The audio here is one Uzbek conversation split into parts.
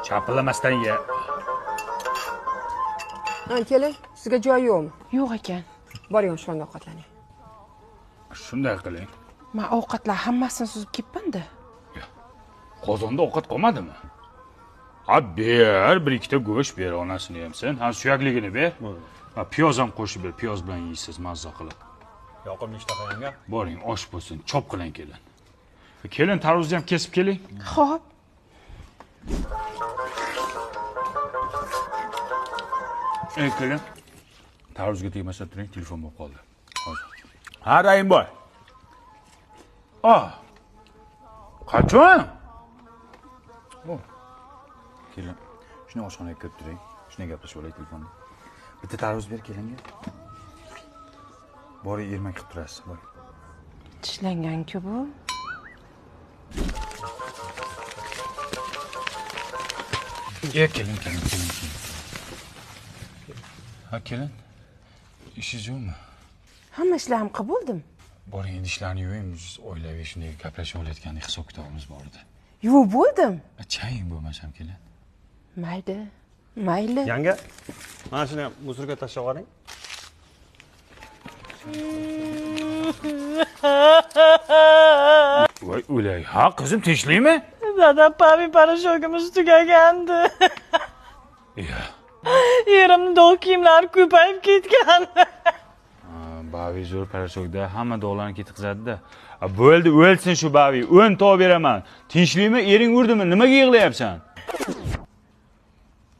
Chapillamasdan ye. Keling, sizga joy yo'qmi? Yo'q ekan. Boring, shunda ovqatlaning. Shunday qiling. Men ovqatlar hammasini suzib ketdim-da. Qozonda ovqat qolmadimi? Ha, ber, bir ikkita go'sht ber, onasini ham sen. Ha, suyakligini ber. Ha, piyoz ham qo'shib ber, piyoz bilan yeysiz mazza qilib. Yoqimli ishtaha yanga. Boring, osh bo'lsin, chop qiling kelin. Kelin, tarvuzni ham kesib keling. Xo'p. Kelin. Tarvuzga tegmasa turing, telefon bo'lib qoldi. Hozir. Ha, Rayimboy. Qachon? Kelin, shuni oshxonaga kirib turing. Shunday gaplashib olaylik telefonda. Bitta tarvuz ber kelinga. Boring, ermak qilib turasiz, boring. Tishlangan-ku bu. Kelin. Ha, kelin. İşingiz yo'qmi? Hamma ishlarim qilib bo'ldim. Boring, endi ishlarni yuving, oilaviy shunday gaplashib olayotgandek hisob kitobimiz bor edi. Yuvib bo'ldim. Chaying bo'lmasam kelin. Mayli. Yanga, mana shuni musorga tashlab yuboring. Voy, o'lay. Ha, qizim, tinchlikmi? Dadam pavi parashyogimiz tugagandi. Ya. Yerimni dog' kiyimlari ko'payib ketgan. Bavi zo'r parashokda hamma dog'larni ketqizadi-da. Bo'ldi, o'lsin shu Bavi. 10 tog' beraman. Tinchlikmi? Ering urdimi? Nimaga yig'layapsan?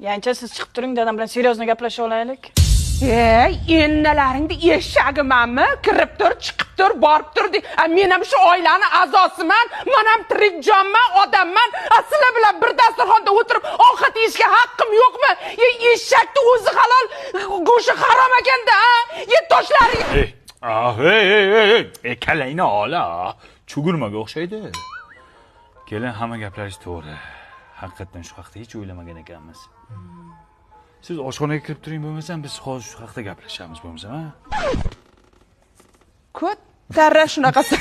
Yancha siz chiqib turing, dadam bilan seryozni gaplashib olaylik. Ennalaringni eshag'imanmi? Kirib tur, chiqib tur, borib tur. Men ham shu oilani a'zosiman. Men ham tirik jonman, odamman. Sizlar bilan bir dasturxonda o'tirib ovqat yeyishga haqqim yo'qmi? Eshakni o'zi halol, go'shti harom ekanda, toshlaring. Kalangni ola. Chugurmaga o'xshaydi. Kelin, hamma gaplaringiz to'g'ri. Haqiqatan shu haqda hech o'ylamagan ekanmiz. Siz oshxonaga kirib turing, bo'lmasam biz hozir shu haqda gaplashamiz, bo'lmasam, ha? Ko'tarra shunaqasi.